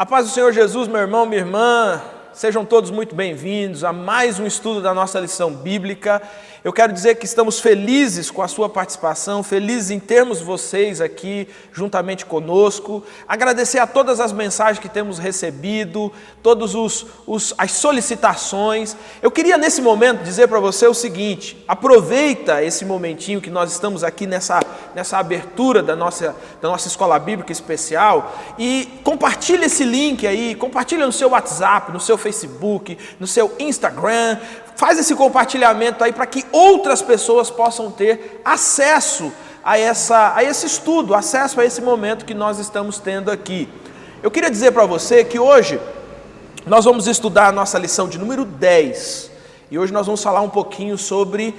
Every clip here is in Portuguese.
A paz do Senhor Jesus, meu irmão, minha irmã, sejam todos muito bem-vindos a mais um estudo da nossa lição bíblica. Eu quero dizer que estamos felizes com a sua participação, felizes em termos vocês aqui juntamente conosco. Agradecer a todas as mensagens que temos recebido, todas as solicitações. Eu queria nesse momento dizer para você o seguinte: aproveita esse momentinho que nós estamos aqui nessa abertura da nossa escola bíblica especial e compartilha esse link aí, compartilha no seu WhatsApp, no seu Facebook, no seu Instagram. Faz esse compartilhamento aí para que outras pessoas possam ter acesso a esse estudo, acesso a esse momento que nós estamos tendo aqui. Eu queria dizer para você que hoje nós vamos estudar a nossa lição de número 10. E hoje nós vamos falar um pouquinho sobre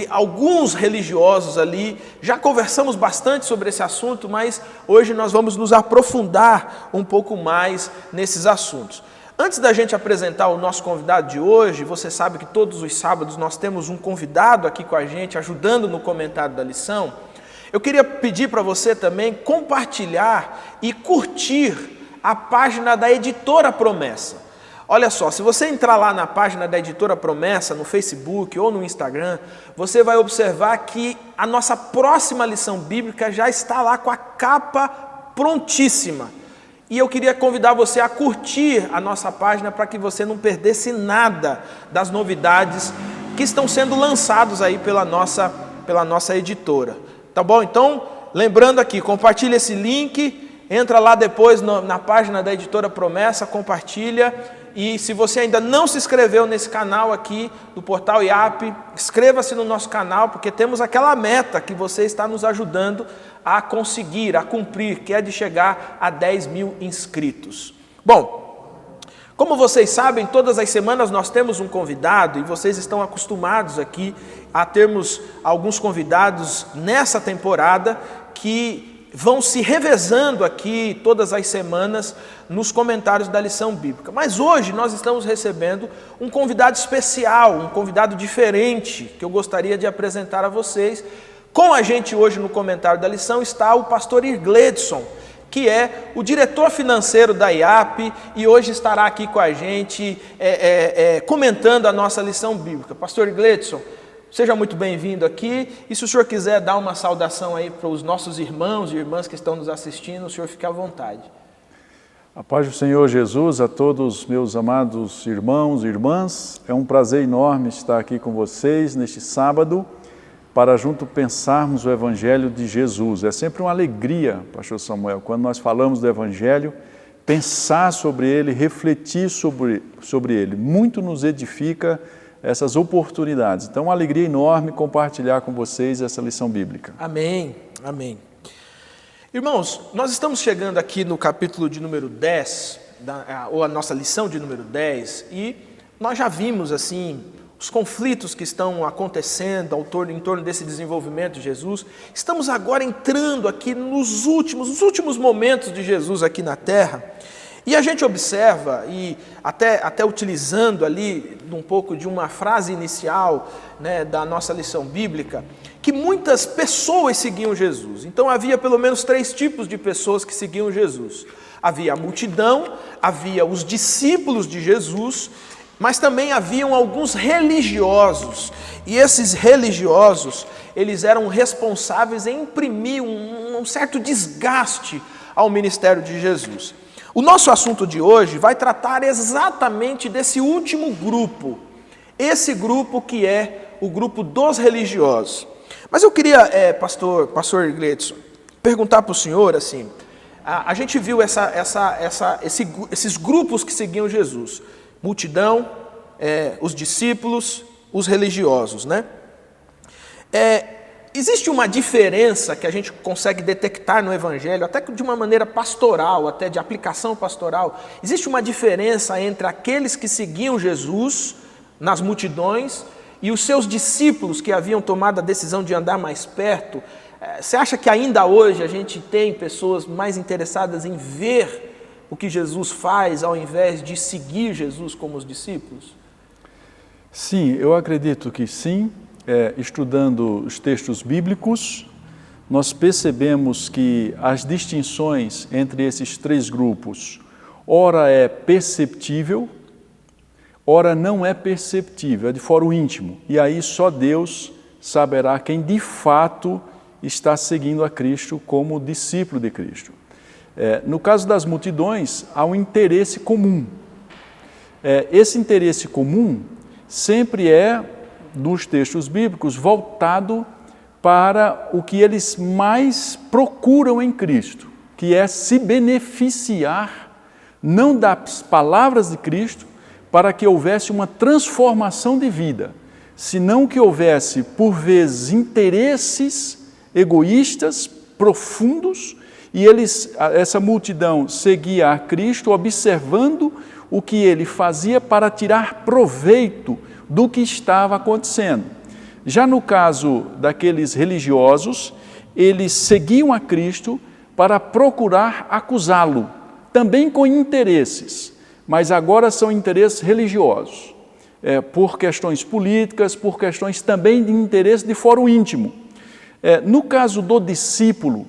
alguns religiosos ali. Já conversamos bastante sobre esse assunto, mas hoje nós vamos nos aprofundar um pouco mais nesses assuntos. Antes da gente apresentar o nosso convidado de hoje, você sabe que todos os sábados nós temos um convidado aqui com a gente, ajudando no comentário da lição. Eu queria pedir para você também compartilhar e curtir a página da Editora Promessa. Olha só, se você entrar lá na página da Editora Promessa, no Facebook ou no Instagram, você vai observar que a nossa próxima lição bíblica já está lá com a capa prontíssima. E eu queria convidar você a curtir a nossa página para que você não perdesse nada das novidades que estão sendo lançados aí pela nossa editora. Tá bom? Então, lembrando aqui, compartilha esse link, entra lá depois na página da Editora Promessa, compartilha. E se você ainda não se inscreveu nesse canal aqui do Portal IAP, inscreva-se no nosso canal, porque temos aquela meta que você está nos ajudando a conseguir, a cumprir, que é de chegar a 10 mil inscritos. Bom, como vocês sabem, todas as semanas nós temos um convidado, e vocês estão acostumados aqui a termos alguns convidados nessa temporada que vão se revezando aqui todas as semanas nos comentários da lição bíblica. Mas hoje nós estamos recebendo um convidado especial, um convidado diferente, que eu gostaria de apresentar a vocês. Com a gente hoje no comentário da lição está o pastor Irgledson, que é o diretor financeiro da IAP, e hoje estará aqui com a gente comentando a nossa lição bíblica. Pastor Irgledson, seja muito bem-vindo aqui, e se o senhor quiser dar uma saudação aí para os nossos irmãos e irmãs que estão nos assistindo, o senhor fique à vontade. A paz do Senhor Jesus a todos meus amados irmãos e irmãs. É um prazer enorme estar aqui com vocês neste sábado, para junto pensarmos o Evangelho de Jesus. É sempre uma alegria, pastor Samuel, quando nós falamos do Evangelho, pensar sobre ele, refletir sobre ele. Muito nos edifica essas oportunidades. Então, uma alegria enorme compartilhar com vocês essa lição bíblica. Amém, amém. Irmãos, nós estamos chegando aqui no capítulo de número 10, ou a nossa lição de número 10, e nós já vimos, assim, os conflitos que estão acontecendo em torno desse desenvolvimento de Jesus. Estamos agora entrando aqui nos últimos momentos de Jesus aqui na Terra. E a gente observa, e até utilizando ali um pouco de uma frase inicial, né, da nossa lição bíblica, que muitas pessoas seguiam Jesus. Então havia pelo menos 3 tipos de pessoas que seguiam Jesus. Havia a multidão, havia os discípulos de Jesus, mas também haviam alguns religiosos. E esses religiosos, eles eram responsáveis em imprimir um certo desgaste ao ministério de Jesus. O nosso assunto de hoje vai tratar exatamente desse último grupo, esse grupo que é o grupo dos religiosos. Mas eu queria, pastor Irgledson, perguntar para o senhor, assim, a gente viu esses grupos que seguiam Jesus, multidão, os discípulos, os religiosos, né? Existe uma diferença que a gente consegue detectar no Evangelho, até de uma maneira pastoral, até de aplicação pastoral. Existe uma diferença entre aqueles que seguiam Jesus nas multidões e os seus discípulos que haviam tomado a decisão de andar mais perto. Você acha que ainda hoje a gente tem pessoas mais interessadas em ver o que Jesus faz ao invés de seguir Jesus como os discípulos? Sim, eu acredito que sim. Estudando os textos bíblicos, nós percebemos que as distinções entre esses 3 grupos, ora é perceptível, ora não é perceptível, é de fora o íntimo. E aí só Deus saberá quem de fato está seguindo a Cristo como discípulo de Cristo. No caso das multidões, há um interesse comum. Esse interesse comum sempre é, nos textos bíblicos, voltado para o que eles mais procuram em Cristo, que é se beneficiar, não das palavras de Cristo, para que houvesse uma transformação de vida, senão que houvesse, por vezes, interesses egoístas, profundos, e essa multidão seguia a Cristo observando o que ele fazia para tirar proveito do que estava acontecendo. Já no caso daqueles religiosos, eles seguiam a Cristo para procurar acusá-lo, também com interesses, mas agora são interesses religiosos, por questões políticas, por questões também de interesse de fórum íntimo. No caso do discípulo,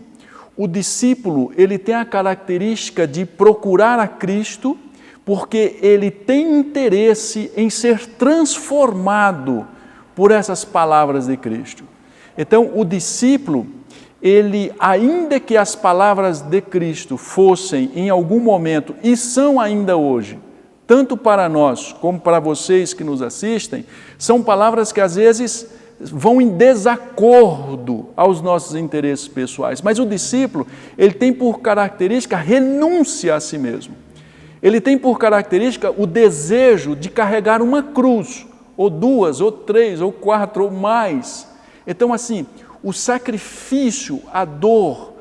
o discípulo ele tem a característica de procurar a Cristo porque ele tem interesse em ser transformado por essas palavras de Cristo. Então, o discípulo, ele, ainda que as palavras de Cristo fossem em algum momento, e são ainda hoje, tanto para nós como para vocês que nos assistem, são palavras que às vezes vão em desacordo aos nossos interesses pessoais. Mas o discípulo, ele tem por característica a renúncia a si mesmo. Ele tem por característica o desejo de carregar uma cruz, ou duas, ou três, ou quatro, ou mais. Então, assim, o sacrifício, a dor,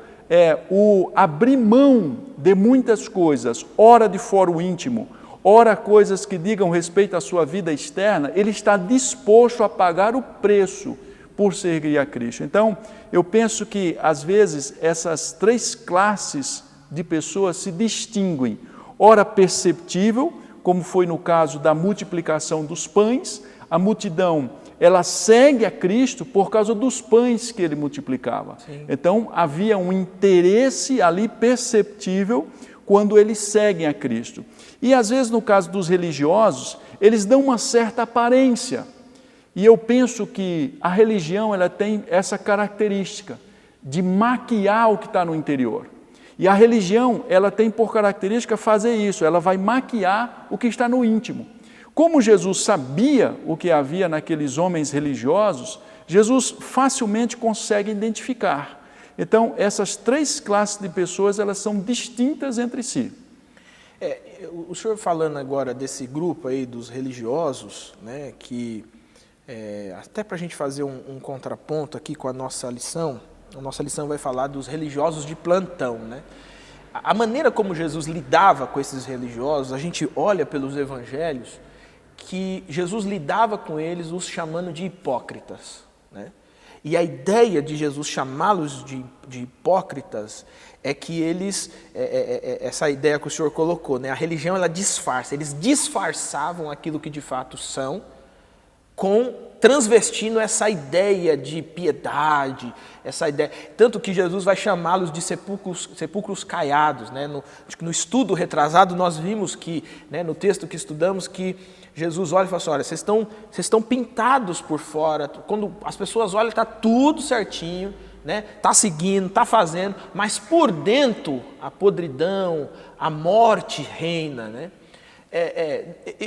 o abrir mão de muitas coisas, ora de fórum íntimo, ora coisas que digam respeito à sua vida externa, ele está disposto a pagar o preço por seguir a Cristo. Então, eu penso que, às vezes, essas três classes de pessoas se distinguem. Ora perceptível, como foi no caso da multiplicação dos pães, a multidão, ela segue a Cristo por causa dos pães que ele multiplicava. Sim. Então, havia um interesse ali perceptível quando eles seguem a Cristo. E, às vezes, no caso dos religiosos, eles dão uma certa aparência. E eu penso que a religião ela tem essa característica de maquiar o que está no interior. E a religião, ela tem por característica fazer isso, ela vai maquiar o que está no íntimo. Como Jesus sabia o que havia naqueles homens religiosos, Jesus facilmente consegue identificar. Então, essas três classes de pessoas, elas são distintas entre si. O senhor falando agora desse grupo aí dos religiosos, né, que até para a gente fazer um contraponto aqui com a nossa lição vai falar dos religiosos de plantão, né? A maneira como Jesus lidava com esses religiosos, a gente olha pelos evangelhos que Jesus lidava com eles os chamando de hipócritas, né? E a ideia de Jesus chamá-los de hipócritas é que eles, essa ideia que o senhor colocou, né? A religião ela disfarça, eles disfarçavam aquilo que de fato são, transvestindo essa ideia de piedade, essa ideia, tanto que Jesus vai chamá-los de sepulcros caiados, né? No estudo retrasado nós vimos que, né, no texto que estudamos, que Jesus olha e fala assim, olha, vocês estão pintados por fora, quando as pessoas olham está tudo certinho, né? Está seguindo, está fazendo, mas por dentro a podridão, a morte reina, né?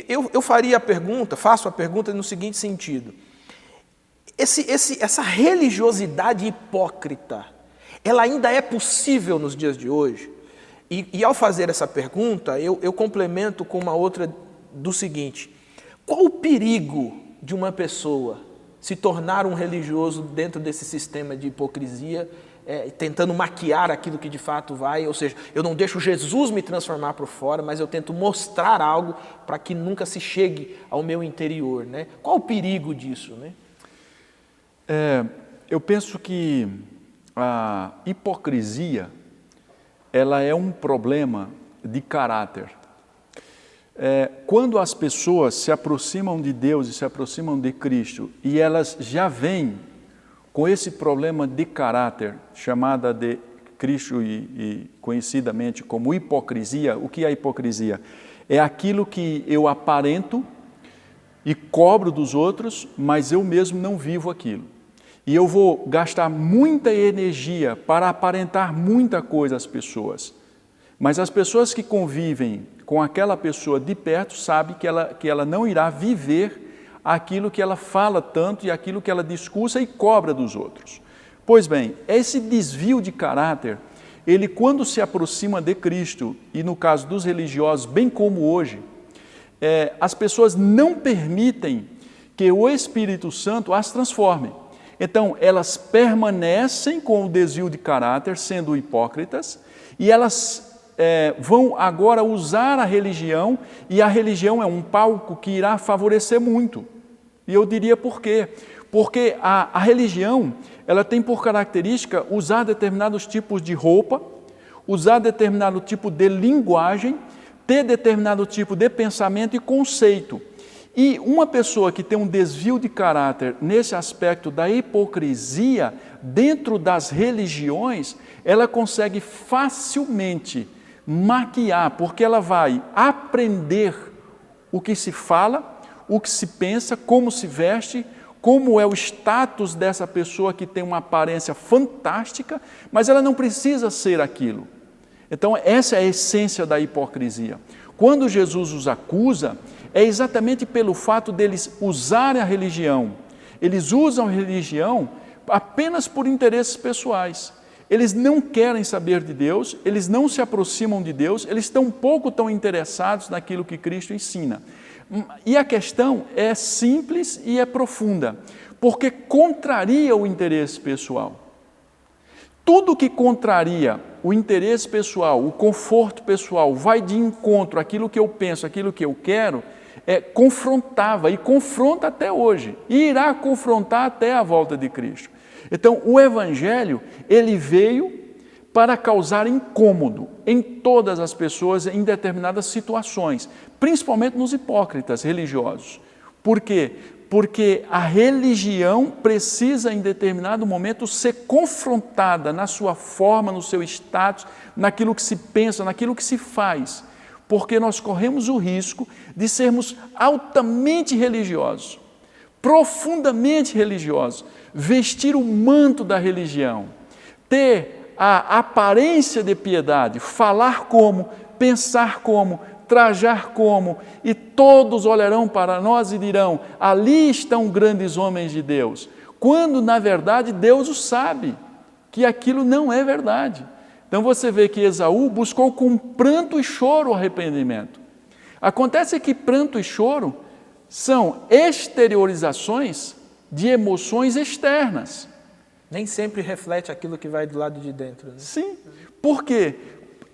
Eu faço a pergunta no seguinte sentido, essa religiosidade hipócrita, ela ainda é possível nos dias de hoje? E ao fazer essa pergunta, eu complemento com uma outra do seguinte, qual o perigo de uma pessoa se tornar um religioso dentro desse sistema de hipocrisia, tentando maquiar aquilo que de fato vai, ou seja, eu não deixo Jesus me transformar por fora, mas eu tento mostrar algo para que nunca se chegue ao meu interior, né? Qual o perigo disso, né? Eu penso que a hipocrisia, ela é um problema de caráter. Quando as pessoas se aproximam de Deus e se aproximam de Cristo, e elas já vêm com esse problema de caráter, chamada de Cristo e conhecidamente como hipocrisia. O que é a hipocrisia? É aquilo que eu aparento e cobro dos outros, mas eu mesmo não vivo aquilo. E eu vou gastar muita energia para aparentar muita coisa às pessoas. Mas as pessoas que convivem com aquela pessoa de perto sabem que ela não irá viver aquilo que ela fala tanto e aquilo que ela discursa e cobra dos outros. Pois bem, esse desvio de caráter, ele quando se aproxima de Cristo, e no caso dos religiosos, bem como hoje, as pessoas não permitem que o Espírito Santo as transforme. Então, elas permanecem com o desvio de caráter, sendo hipócritas, e elas vão agora usar a religião, e a religião é um palco que irá favorecer muito. E eu diria por quê? Porque a religião, ela tem por característica usar determinados tipos de roupa, usar determinado tipo de linguagem, ter determinado tipo de pensamento e conceito. E uma pessoa que tem um desvio de caráter nesse aspecto da hipocrisia, dentro das religiões, ela consegue facilmente maquiar, porque ela vai aprender o que se fala, o que se pensa, como se veste, como é o status dessa pessoa que tem uma aparência fantástica, mas ela não precisa ser aquilo. Então, essa é a essência da hipocrisia. Quando Jesus os acusa, é exatamente pelo fato deles usarem a religião. Eles usam a religião apenas por interesses pessoais. Eles não querem saber de Deus, eles não se aproximam de Deus, eles estão pouco tão interessados naquilo que Cristo ensina. E a questão é simples e é profunda, porque contraria o interesse pessoal. Tudo que contraria o interesse pessoal, o conforto pessoal, vai de encontro àquilo que eu penso, àquilo que eu quero, confrontava e confronta até hoje, e irá confrontar até a volta de Cristo. Então, o Evangelho, ele veio para causar incômodo em todas as pessoas em determinadas situações, principalmente nos hipócritas religiosos. Por quê? Porque a religião precisa, em determinado momento, ser confrontada na sua forma, no seu status, naquilo que se pensa, naquilo que se faz. Porque nós corremos o risco de sermos altamente religiosos, profundamente religiosos, vestir o manto da religião, ter a aparência de piedade, falar como, pensar como, trajar como, e todos olharão para nós e dirão, ali estão grandes homens de Deus, quando na verdade Deus o sabe, que aquilo não é verdade. Então você vê que Esaú buscou com pranto e choro o arrependimento. Acontece que pranto e choro são exteriorizações de emoções externas. Nem sempre reflete aquilo que vai do lado de dentro. Né? Sim, por quê?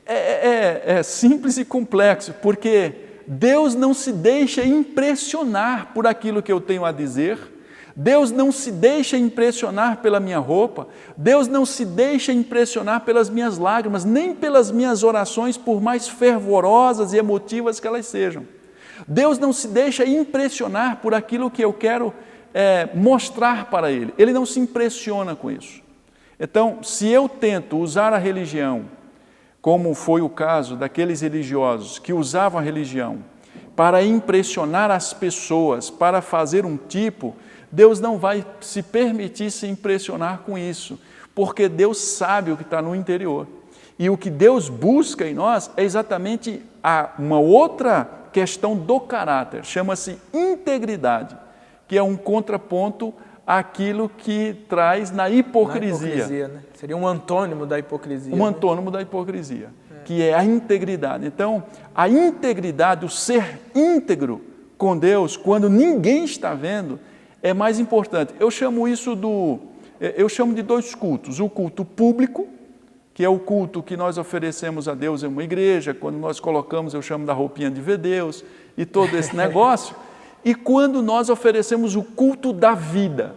É simples e complexo, porque Deus não se deixa impressionar por aquilo que eu tenho a dizer, Deus não se deixa impressionar pela minha roupa, Deus não se deixa impressionar pelas minhas lágrimas, nem pelas minhas orações, por mais fervorosas e emotivas que elas sejam. Deus não se deixa impressionar por aquilo que eu quero mostrar para Ele. Ele não se impressiona com isso. Então, se eu tento usar a religião, como foi o caso daqueles religiosos que usavam a religião para impressionar as pessoas, para fazer um tipo, Deus não vai se permitir se impressionar com isso, porque Deus sabe o que está no interior. E o que Deus busca em nós é exatamente uma outra questão do caráter, chama-se integridade, que é um contraponto àquilo que traz na hipocrisia. Né? Seria um antônimo da hipocrisia. Um antônimo da hipocrisia, que é a integridade. Então, a integridade, o ser íntegro com Deus, quando ninguém está vendo, é mais importante. Eu chamo de dois cultos. O culto público, que é o culto que nós oferecemos a Deus em uma igreja, quando nós colocamos, eu chamo da roupinha de ver Deus, e todo esse negócio. E quando nós oferecemos o culto da vida.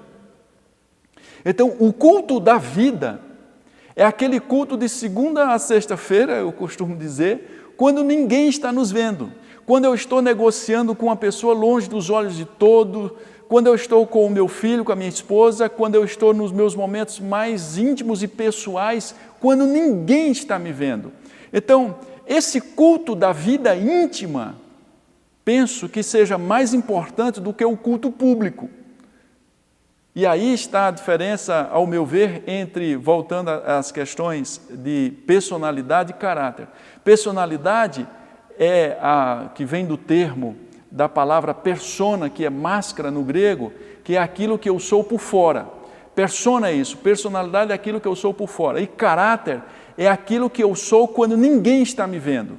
Então, o culto da vida é aquele culto de segunda a sexta-feira, eu costumo dizer, quando ninguém está nos vendo. Quando eu estou negociando com uma pessoa longe dos olhos de todos, quando eu estou com o meu filho, com a minha esposa, quando eu estou nos meus momentos mais íntimos e pessoais quando ninguém está me vendo. Então, esse culto da vida íntima, penso que seja mais importante do que o culto público. E aí está a diferença, ao meu ver, entre, voltando às questões de personalidade e caráter. Personalidade é a que vem do termo, da palavra persona, que é máscara no grego, que é aquilo que eu sou por fora. Persona é isso, personalidade é aquilo que eu sou por fora. E caráter é aquilo que eu sou quando ninguém está me vendo.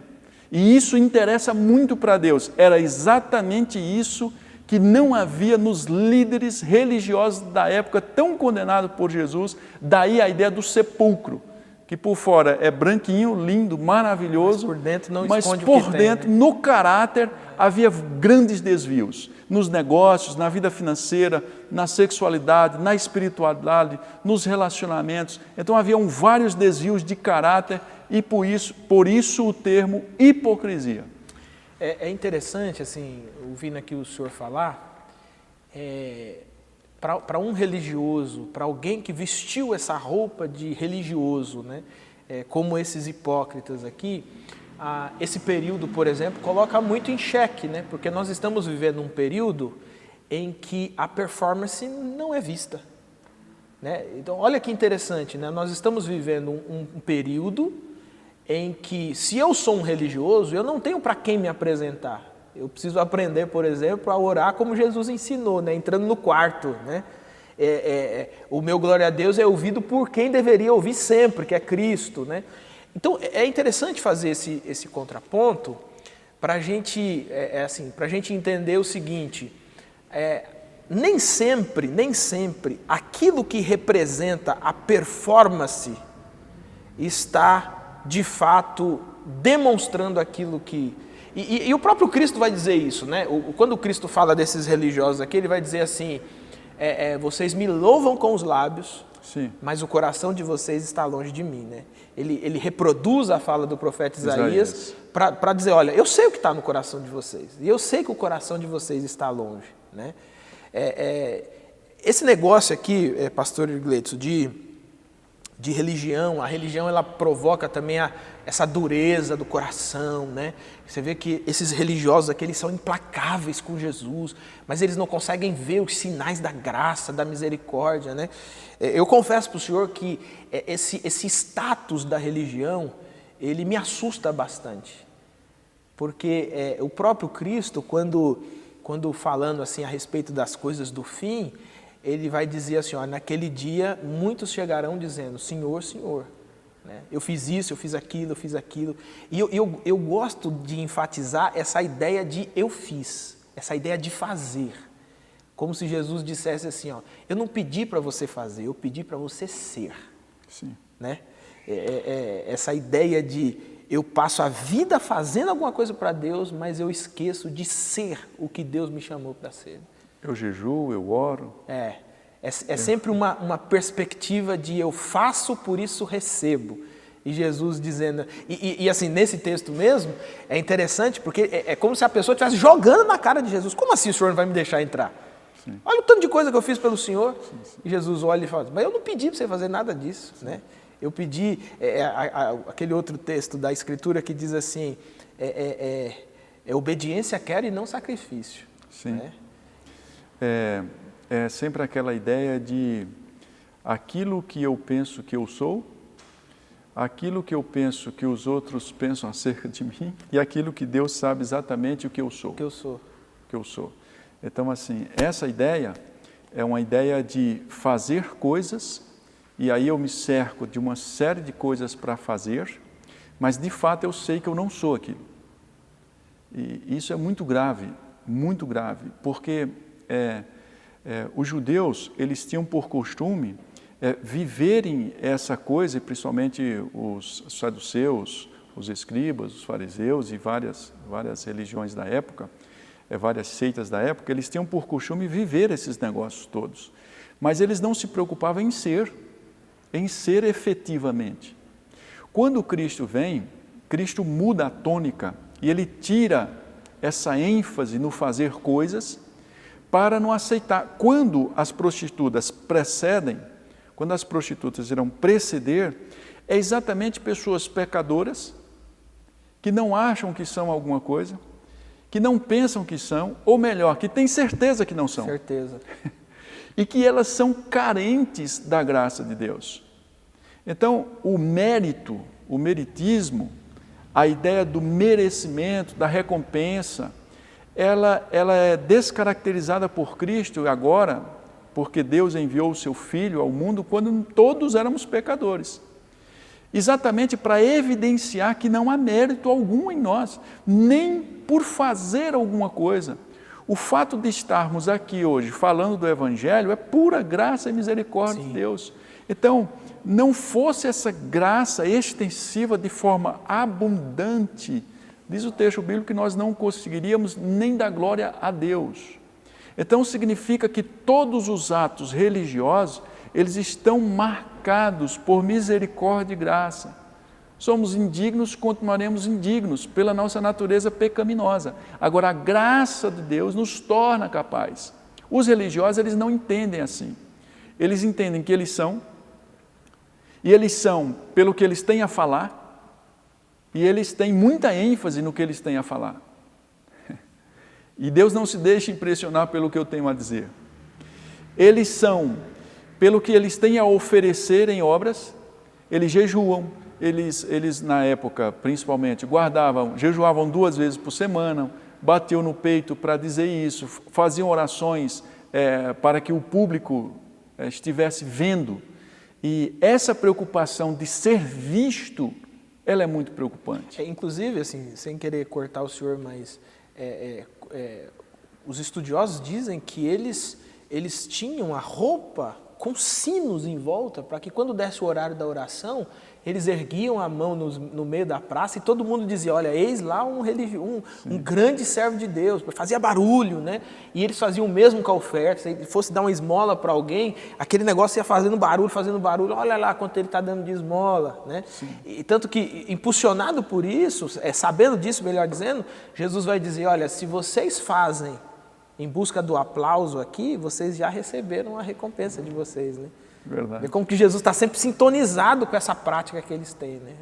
E isso interessa muito para Deus. Era exatamente isso que não havia nos líderes religiosos da época, tão condenados por Jesus. Daí a ideia do sepulcro, que por fora é branquinho, lindo, maravilhoso, mas por dentro não mas esconde por o que dentro, tem, né? no caráter, havia grandes desvios. Nos negócios, na vida financeira, na sexualidade, na espiritualidade, nos relacionamentos. Então haviam vários desvios de caráter e por isso o termo hipocrisia. É interessante, assim, ouvindo aqui o senhor falar, para um religioso, para alguém que vestiu essa roupa de religioso, né, como esses hipócritas aqui, esse período, por exemplo, coloca muito em xeque, né, porque nós estamos vivendo um período em que a performance não é vista. Né? Então, olha que interessante, né? Nós estamos vivendo um período em que, se eu sou um religioso, eu não tenho para quem me apresentar. Eu preciso aprender, por exemplo, a orar como Jesus ensinou, né? Entrando no quarto. Né? O meu glória a Deus é ouvido por quem deveria ouvir sempre, que é Cristo. Né? Então, é interessante fazer esse contraponto para a gente, para a gente entender o seguinte, nem sempre, aquilo que representa a performance está de fato demonstrando aquilo que... E o próprio Cristo vai dizer isso, né? Quando o Cristo fala desses religiosos aqui, ele vai dizer assim, vocês me louvam com os lábios, sim, mas o coração de vocês está longe de mim, né? Ele reproduz a fala do profeta Isaías para dizer, olha, eu sei o que está no coração de vocês, e eu sei que o coração de vocês está longe, né? Esse negócio aqui, pastor Gleitson, de religião, a religião ela provoca também essa dureza do coração, né? Você vê que esses religiosos aqui, eles são implacáveis com Jesus, mas eles não conseguem ver os sinais da graça, da misericórdia, né? Eu confesso para o senhor que esse status da religião, ele me assusta bastante, porque o próprio Cristo, quando falando assim a respeito das coisas do fim, ele vai dizer assim, ó, naquele dia muitos chegarão dizendo, Senhor, Senhor, né? Eu fiz isso, eu fiz aquilo. E eu gosto de enfatizar essa ideia de eu fiz, essa ideia de fazer. Como se Jesus dissesse assim, ó, eu não pedi para você fazer, eu pedi para você ser. Sim. Né? Essa ideia de eu passo a vida fazendo alguma coisa para Deus, mas eu esqueço de ser o que Deus me chamou para ser. Eu jejuo, eu oro. É sempre uma perspectiva de eu faço, por isso recebo. E Jesus dizendo... E assim, nesse texto mesmo, é interessante, porque é como se a pessoa estivesse jogando na cara de Jesus. Como assim o senhor não vai me deixar entrar? Sim. Olha o tanto de coisa que eu fiz pelo senhor. Sim. E Jesus olha e fala, mas eu não pedi para você fazer nada disso. Né? Eu pedi... aquele outro texto da Escritura que diz assim, obediência quero e não sacrifício. Sim. Né? É sempre aquela ideia de aquilo que eu penso que eu sou, aquilo que eu penso que os outros pensam acerca de mim e aquilo que Deus sabe exatamente o que eu sou. Que eu sou. Então, assim, essa ideia é uma ideia de fazer coisas e aí eu me cerco de uma série de coisas para fazer, mas de fato eu sei que eu não sou aquilo. E isso é muito grave, porque... os judeus, eles tinham por costume viverem essa coisa, principalmente os saduceus, os escribas, os fariseus e várias religiões da época, várias seitas da época, eles tinham por costume viver esses negócios todos. Mas eles não se preocupavam em ser efetivamente. Quando Cristo vem, Cristo muda a tônica e ele tira essa ênfase no fazer coisas para não aceitar. Quando as prostitutas irão preceder, é exatamente pessoas pecadoras, que não acham que são alguma coisa, que não pensam que são, ou melhor, que têm certeza que não são. Certeza. E que elas são carentes da graça de Deus. Então, o mérito, o meritismo, a ideia do merecimento, da recompensa, ela é descaracterizada por Cristo agora, porque Deus enviou o seu Filho ao mundo quando todos éramos pecadores. Exatamente para evidenciar que não há mérito algum em nós, nem por fazer alguma coisa. O fato de estarmos aqui hoje falando do Evangelho é pura graça e misericórdia de Deus. Então, não fosse essa graça extensiva de forma abundante, diz o texto bíblico que nós não conseguiríamos nem dar glória a Deus. Então significa que todos os atos religiosos, eles estão marcados por misericórdia e graça. Somos indignos, continuaremos indignos pela nossa natureza pecaminosa. Agora, a graça de Deus nos torna capazes. Os religiosos, eles não entendem assim. Eles entendem que eles são, e eles são pelo que eles têm a falar, e eles têm muita ênfase no que eles têm a falar. E Deus não se deixa impressionar pelo que eu tenho a dizer. Eles são pelo que eles têm a oferecer em obras, eles jejuam, eles na época principalmente jejuavam 2 vezes por semana, batiam no peito para dizer isso, faziam orações para que o público estivesse vendo. E essa preocupação de ser visto, ela é muito preocupante. Inclusive, assim, sem querer cortar o senhor, mas os estudiosos dizem que eles tinham a roupa com sinos em volta, para que quando desse o horário da oração, eles erguiam a mão no meio da praça e todo mundo dizia, olha, eis lá um grande servo de Deus, fazia barulho, né? E eles faziam o mesmo com a oferta, se fosse dar uma esmola para alguém, aquele negócio ia fazendo barulho, olha lá quanto ele está dando de esmola, né? E tanto que, impulsionado por isso, sabendo disso, melhor dizendo, Jesus vai dizer, olha, se vocês fazem em busca do aplauso aqui, vocês já receberam a recompensa de vocês, né? Verdade. É como que Jesus está sempre sintonizado com essa prática que eles têm, né?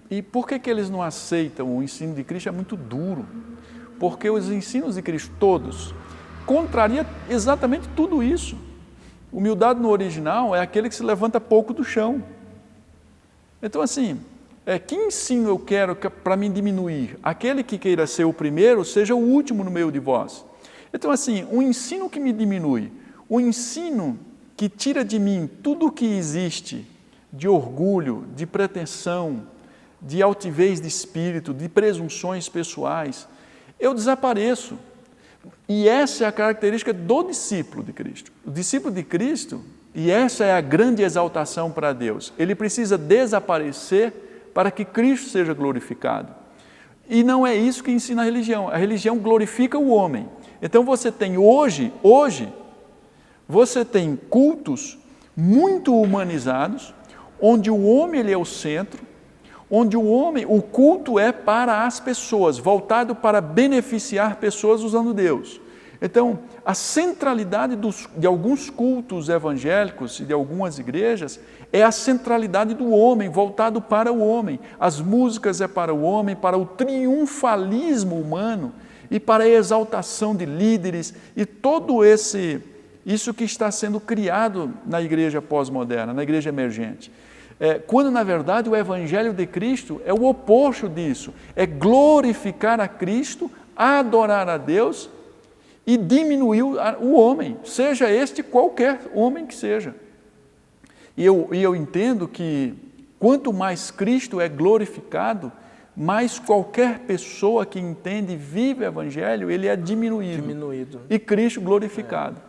E por que eles não aceitam? O ensino de Cristo é muito duro, porque os ensinos de Cristo todos contraria exatamente tudo isso. Humildade no original é aquele que se levanta pouco do chão. Então assim, que ensino eu quero para me diminuir? Aquele que queira ser o primeiro, seja o último no meio de vós. Então assim, um ensino que me diminui, um ensino que tira de mim tudo o que existe de orgulho, de pretensão, de altivez de espírito, de presunções pessoais, eu desapareço. E essa é a característica do discípulo de Cristo. O discípulo de Cristo, e essa é a grande exaltação para Deus, ele precisa desaparecer para que Cristo seja glorificado. E não é isso que ensina a religião glorifica o homem. Então você tem hoje, você tem cultos muito humanizados, onde o homem ele é o centro, onde o culto é para as pessoas, voltado para beneficiar pessoas usando Deus. Então, a centralidade de alguns cultos evangélicos e de algumas igrejas é a centralidade do homem, voltado para o homem. As músicas é para o homem, para o triunfalismo humano e para a exaltação de líderes e todo isso que está sendo criado na igreja pós-moderna, na igreja emergente. Quando, na verdade, o Evangelho de Cristo é o oposto disso, é glorificar a Cristo, adorar a Deus e diminuir o homem, seja este qualquer homem que seja. E eu entendo que quanto mais Cristo é glorificado, mais qualquer pessoa que entende e vive o Evangelho, ele é diminuído. E Cristo glorificado.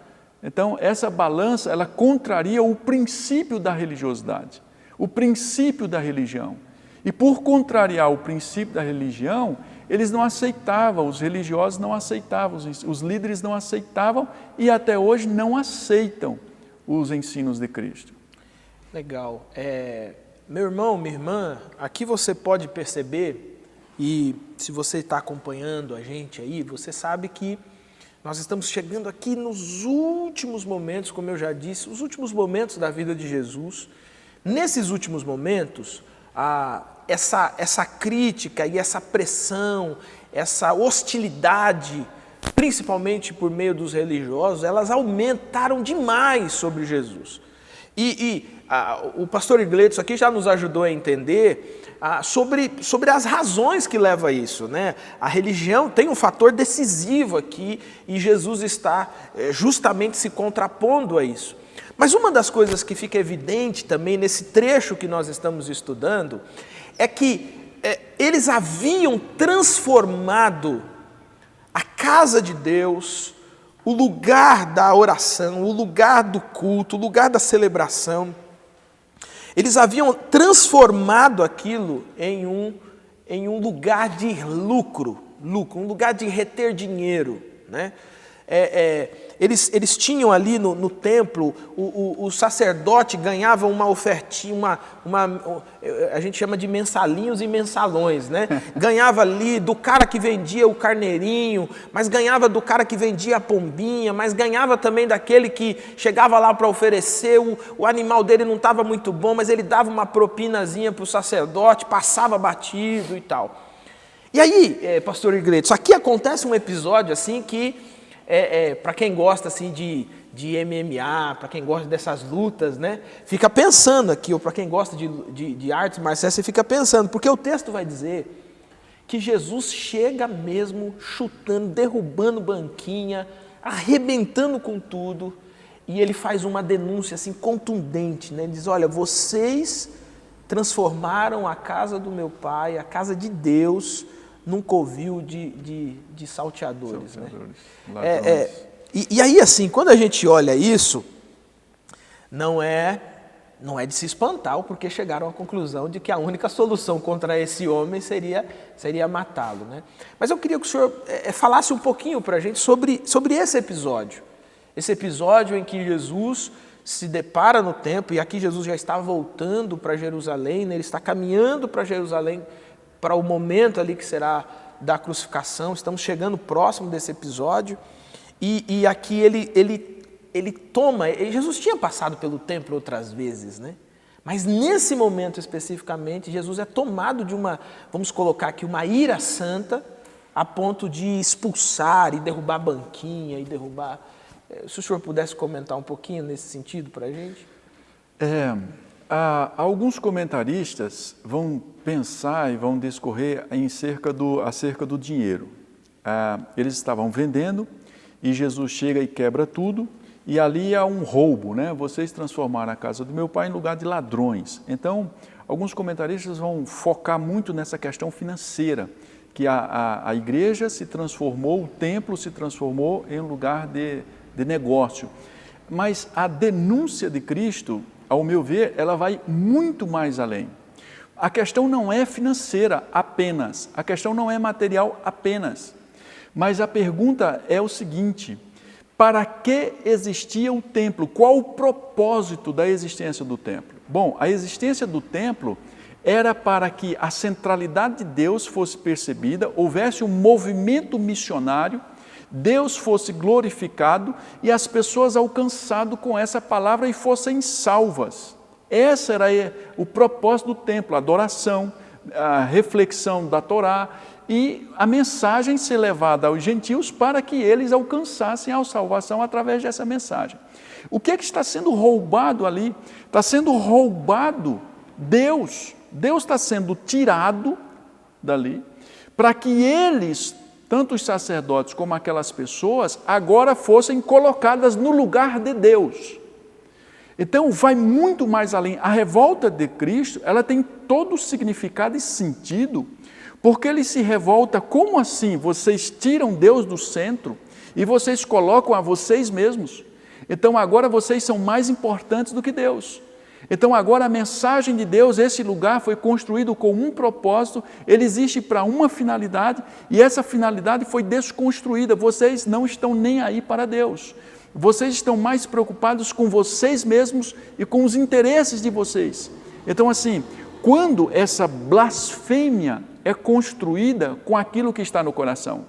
Então, essa balança, ela contraria o princípio da religiosidade, o princípio da religião. E por contrariar o princípio da religião, eles não aceitavam, os religiosos não aceitavam, os líderes não aceitavam e até hoje não aceitam os ensinos de Cristo. Legal. Meu irmão, minha irmã, aqui você pode perceber, e se você está acompanhando a gente aí, você sabe que nós estamos chegando aqui nos últimos momentos, como eu já disse, os últimos momentos da vida de Jesus. Nesses últimos momentos, essa crítica e essa pressão, essa hostilidade, principalmente por meio dos religiosos, elas aumentaram demais sobre Jesus. O pastor Igletos aqui já nos ajudou a entender sobre as razões que levam a isso, né? A religião tem um fator decisivo aqui e Jesus está justamente se contrapondo a isso. Mas uma das coisas que fica evidente também nesse trecho que nós estamos estudando é que eles haviam transformado a casa de Deus, o lugar da oração, o lugar do culto, o lugar da celebração. Eles haviam transformado aquilo em um lugar de lucro, um lugar de reter dinheiro, né? Eles tinham ali no templo, o sacerdote ganhava uma ofertinha, a gente chama de mensalinhos e mensalões, né? Ganhava ali do cara que vendia o carneirinho, mas ganhava do cara que vendia a pombinha, mas ganhava também daquele que chegava lá para oferecer, o animal dele não estava muito bom, mas ele dava uma propinazinha para o sacerdote, passava batido e tal. E aí, pastor Igretos, aqui acontece um episódio assim que para quem gosta assim de MMA, para quem gosta dessas lutas, né, fica pensando aqui, ou para quem gosta de artes marciais, você fica pensando, porque o texto vai dizer que Jesus chega mesmo chutando, derrubando banquinha, arrebentando com tudo, e ele faz uma denúncia assim contundente, né? Ele diz: olha, vocês transformaram a casa do meu pai, a casa de Deus, num covil de salteadores, né? E aí, assim, quando a gente olha isso, não é de se espantar, porque chegaram à conclusão de que a única solução contra esse homem seria matá-lo, né? Mas eu queria que o senhor falasse um pouquinho para a gente sobre esse episódio em que Jesus se depara no templo, e aqui Jesus já está voltando para Jerusalém, né? Ele está caminhando para Jerusalém, para o momento ali que será da crucificação. Estamos chegando próximo desse episódio, e aqui ele toma, Jesus tinha passado pelo templo outras vezes, né? Mas nesse momento especificamente, Jesus é tomado de vamos colocar aqui, uma ira santa, a ponto de expulsar e derrubar banquinha, se o senhor pudesse comentar um pouquinho nesse sentido para a gente. Alguns comentaristas vão pensar e vão discorrer acerca do dinheiro. Eles estavam vendendo e Jesus chega e quebra tudo, e ali há um roubo, né? Vocês transformaram a casa do meu pai em lugar de ladrões. Então, alguns comentaristas vão focar muito nessa questão financeira, que a igreja se transformou, o templo se transformou em um lugar de negócio. Mas a denúncia de Cristo, ao meu ver, ela vai muito mais além. A questão não é financeira apenas, a questão não é material apenas, mas a pergunta é o seguinte: para que existia o templo? Qual o propósito da existência do templo? Bom, a existência do templo era para que a centralidade de Deus fosse percebida, houvesse um movimento missionário, Deus fosse glorificado e as pessoas alcançadas com essa palavra e fossem salvas. Esse era o propósito do templo, a adoração, a reflexão da Torá e a mensagem ser levada aos gentios para que eles alcançassem a salvação através dessa mensagem. O que é que está sendo roubado ali? Está sendo roubado Deus. Deus está sendo tirado dali para que eles, tanto os sacerdotes como aquelas pessoas, agora fossem colocadas no lugar de Deus. Então, vai muito mais além. A revolta de Cristo, ela tem todo o significado e sentido, porque ele se revolta: como assim? Vocês tiram Deus do centro e vocês colocam a vocês mesmos. Então, agora vocês são mais importantes do que Deus. Então, agora a mensagem de Deus, esse lugar foi construído com um propósito, ele existe para uma finalidade, e essa finalidade foi desconstruída. Vocês não estão nem aí para Deus. Vocês estão mais preocupados com vocês mesmos e com os interesses de vocês. Então, assim, quando essa blasfêmia é construída com aquilo que está no coração,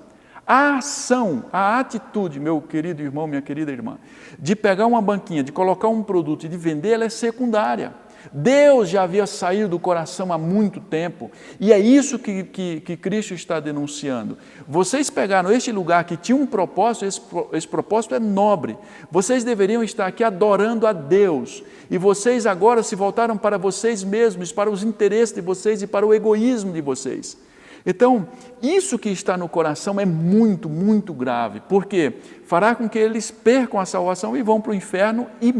a ação, a atitude, meu querido irmão, minha querida irmã, de pegar uma banquinha, de colocar um produto e de vender, ela é secundária. Deus já havia saído do coração há muito tempo, e é isso que Cristo está denunciando. Vocês pegaram este lugar que tinha um propósito, esse propósito é nobre. Vocês deveriam estar aqui adorando a Deus, e vocês agora se voltaram para vocês mesmos, para os interesses de vocês e para o egoísmo de vocês. Então, isso que está no coração é muito, muito grave, porque fará com que eles percam a salvação e vão para o inferno, e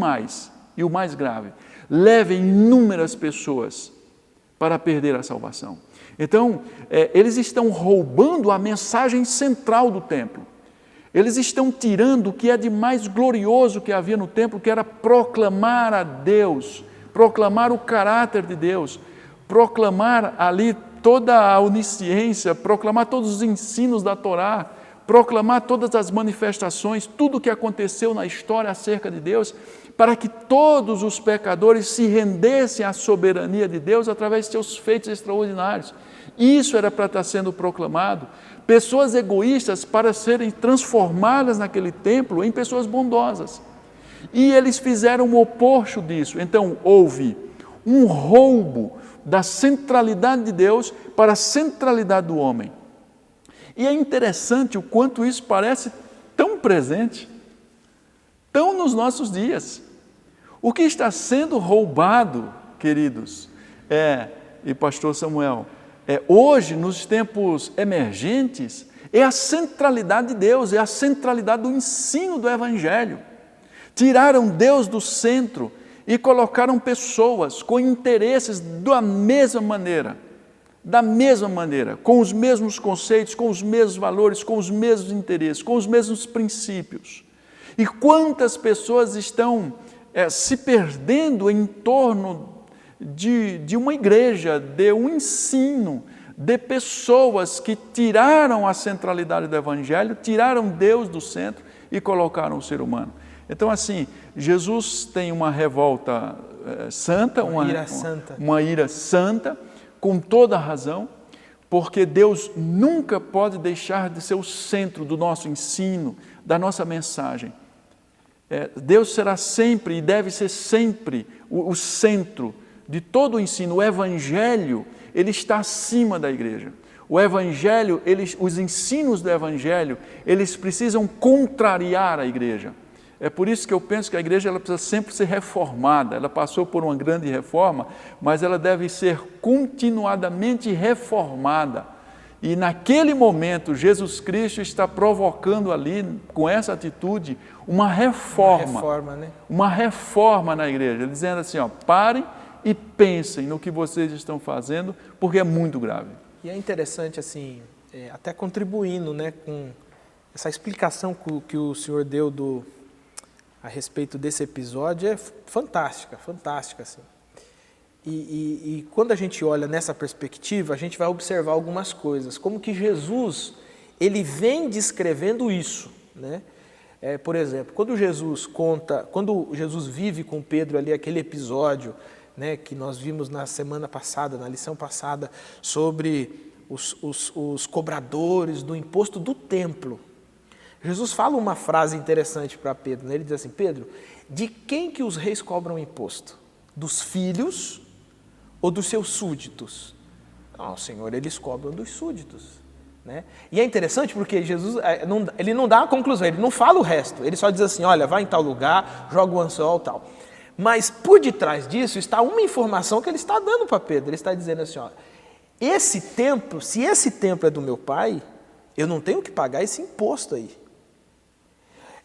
o mais grave, levem inúmeras pessoas para perder a salvação. Então, eles estão roubando a mensagem central do templo. Eles estão tirando o que é de mais glorioso que havia no templo, que era proclamar a Deus, proclamar o caráter de Deus, proclamar ali toda a onisciência, proclamar todos os ensinos da Torá, proclamar todas as manifestações, tudo o que aconteceu na história acerca de Deus, para que todos os pecadores se rendessem à soberania de Deus através de seus feitos extraordinários. Isso era para estar sendo proclamado. Pessoas egoístas para serem transformadas naquele templo em pessoas bondosas. E eles fizeram o oposto disso. Então houve um roubo da centralidade de Deus para a centralidade do homem. E é interessante o quanto isso parece tão presente, tão nos nossos dias. O que está sendo roubado, queridos, e pastor Samuel, hoje, nos tempos emergentes, é a centralidade de Deus, é a centralidade do ensino do Evangelho. Tiraram Deus do centro e colocaram pessoas com interesses da mesma maneira, com os mesmos conceitos, com os mesmos valores, com os mesmos interesses, com os mesmos princípios. E quantas pessoas estão se perdendo em torno de uma igreja, de um ensino, de pessoas que tiraram a centralidade do Evangelho, tiraram Deus do centro e colocaram o ser humano. Então, assim, Jesus tem uma revolta santa, uma ira santa, com toda a razão, porque Deus nunca pode deixar de ser o centro do nosso ensino, da nossa mensagem. Deus será sempre e deve ser sempre o centro de todo o ensino. O Evangelho, ele está acima da igreja. O Evangelho, os ensinos do Evangelho, eles precisam contrariar a igreja. É por isso que eu penso que a igreja ela precisa sempre ser reformada. Ela passou por uma grande reforma, mas ela deve ser continuadamente reformada. E naquele momento, Jesus Cristo está provocando ali, com essa atitude, uma reforma na igreja, dizendo assim, parem e pensem no que vocês estão fazendo, porque é muito grave. E é interessante, assim, até contribuindo, com essa explicação que o senhor deu a respeito desse episódio, é fantástica, assim. E quando a gente olha nessa perspectiva, a gente vai observar algumas coisas, como que Jesus, ele vem descrevendo isso, né? Por exemplo, quando Jesus vive com Pedro ali, aquele episódio, né, que nós vimos na semana passada, na lição passada, sobre os cobradores do imposto do templo, Jesus fala uma frase interessante para Pedro, né? Ele diz assim, Pedro, de quem que os reis cobram imposto? Dos filhos ou dos seus súditos? Não, Senhor, eles cobram dos súditos, né? E é interessante porque Jesus, ele não dá a conclusão, ele não fala o resto, ele só diz assim, olha, vai em tal lugar, joga o anzol, tal. Mas por detrás disso está uma informação que ele está dando para Pedro, ele está dizendo assim, ó, se esse templo é do meu pai, eu não tenho que pagar esse imposto aí.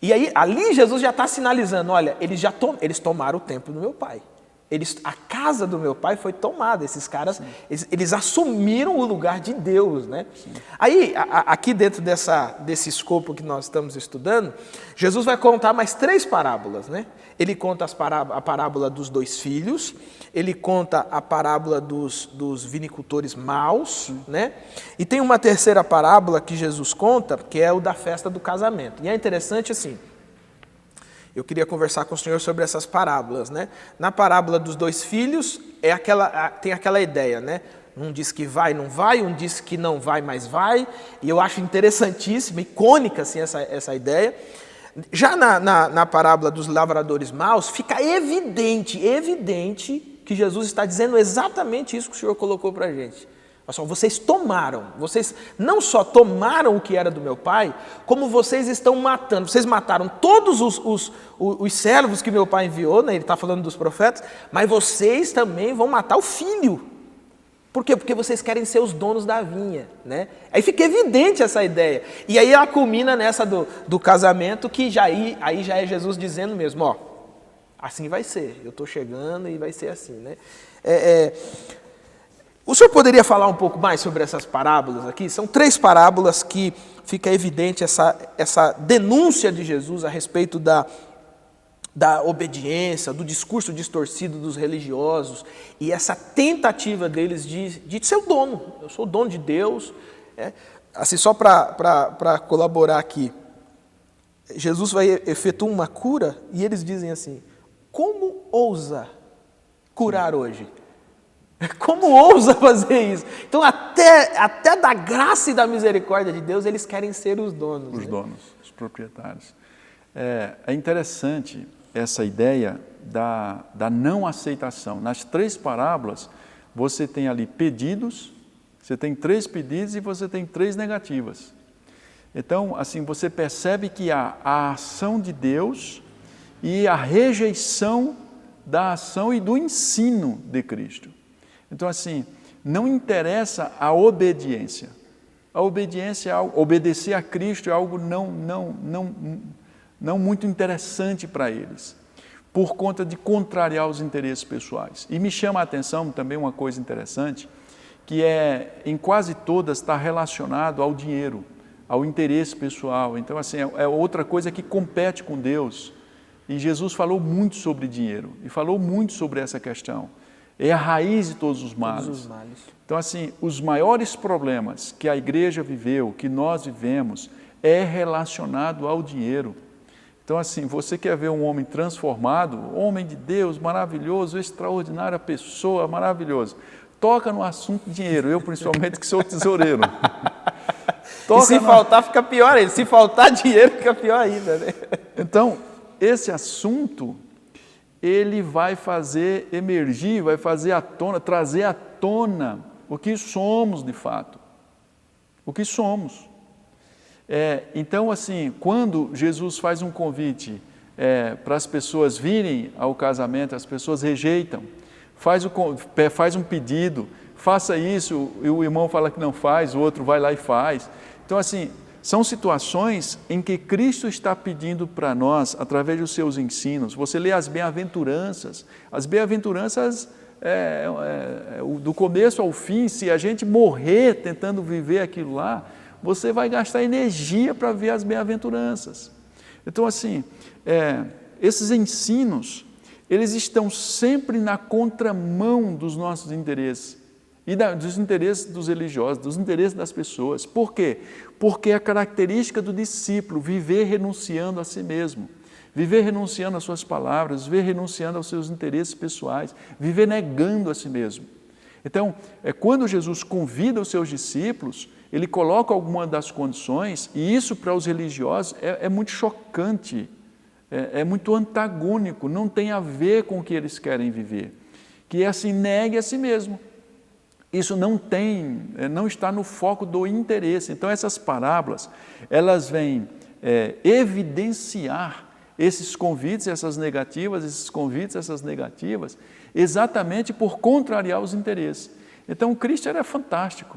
E aí, ali Jesus já está sinalizando, olha, eles tomaram o templo do meu pai. A casa do meu pai foi tomada, esses caras, eles assumiram o lugar de Deus, né? Aí, aqui dentro desse escopo que nós estamos estudando, Jesus vai contar mais 3 parábolas, né? Ele conta a parábola dos 2 filhos, ele conta a parábola dos vinicultores maus, né? E tem uma terceira parábola que Jesus conta, que é o da festa do casamento. E é interessante assim, eu queria conversar com o senhor sobre essas parábolas, né? Na parábola dos 2 filhos, tem aquela ideia, né? Um diz que vai, não vai, um diz que não vai, mas vai. E eu acho interessantíssima, icônica assim, essa ideia. Já na parábola dos lavradores maus, fica evidente que Jesus está dizendo exatamente isso que o Senhor colocou para a gente. Olha só, vocês não só tomaram o que era do meu pai, como vocês estão matando. Vocês mataram todos os servos que meu pai enviou, né? Ele está falando dos profetas, mas vocês também vão matar o filho. Por quê? Porque vocês querem ser os donos da vinha, né? Aí fica evidente essa ideia. E aí ela culmina nessa do casamento, que aí já é Jesus dizendo mesmo, ó, assim vai ser, eu estou chegando e vai ser assim, né? O senhor poderia falar um pouco mais sobre essas parábolas aqui? São 3 parábolas que fica evidente essa denúncia de Jesus a respeito da obediência, do discurso distorcido dos religiosos e essa tentativa deles de ser o dono. Eu sou o dono de Deus. Assim, só para colaborar aqui, Jesus vai efetuar uma cura e eles dizem assim, como ousa curar hoje? Como ousa fazer isso? Então, até da graça e da misericórdia de Deus, eles querem ser os donos. Os donos, os proprietários. É interessante essa ideia da não aceitação. Nas 3 parábolas, você tem ali pedidos, você tem 3 pedidos e você tem 3 negativas. Então, assim, você percebe que há a ação de Deus e a rejeição da ação e do ensino de Cristo. Então, assim, não interessa a obediência. A obediência, obedecer a Cristo é algo não muito interessante para eles, por conta de contrariar os interesses pessoais. E me chama a atenção também uma coisa interessante, que em quase todas está relacionado ao dinheiro, ao interesse pessoal. Então, assim, é outra coisa que compete com Deus. E Jesus falou muito sobre dinheiro, e falou muito sobre essa questão. É a raiz de todos os males. Então, assim, os maiores problemas que a igreja viveu, que nós vivemos, é relacionado ao dinheiro. Então, assim, você quer ver um homem transformado, homem de Deus, maravilhoso, extraordinária pessoa, maravilhoso. Toca no assunto dinheiro, eu principalmente que sou tesoureiro. E se faltar, fica pior ainda. Se faltar dinheiro, fica pior ainda, né? Então, esse assunto, ele vai fazer emergir, vai fazer trazer à tona o que somos de fato. O que somos. Então, assim, quando Jesus faz um convite para as pessoas virem ao casamento, as pessoas rejeitam, faz um pedido, faça isso, e o irmão fala que não faz, o outro vai lá e faz. Então, assim, são situações em que Cristo está pedindo para nós, através dos seus ensinos. Você lê as bem-aventuranças, do começo ao fim, se a gente morrer tentando viver aquilo lá, você vai gastar energia para ver as bem-aventuranças. Então, assim, esses ensinos, eles estão sempre na contramão dos nossos interesses, e dos interesses dos religiosos, dos interesses das pessoas. Por quê? Porque é a característica do discípulo viver renunciando a si mesmo, viver renunciando às suas palavras, viver renunciando aos seus interesses pessoais, viver negando a si mesmo. Então, quando Jesus convida os seus discípulos, ele coloca alguma das condições, e isso para os religiosos é muito chocante, é muito antagônico, não tem a ver com o que eles querem viver, que é assim, negue a si mesmo. Isso não está no foco do interesse. Então, essas parábolas, elas vêm evidenciar esses convites, essas negativas, exatamente por contrariar os interesses. Então, o Cristo era fantástico.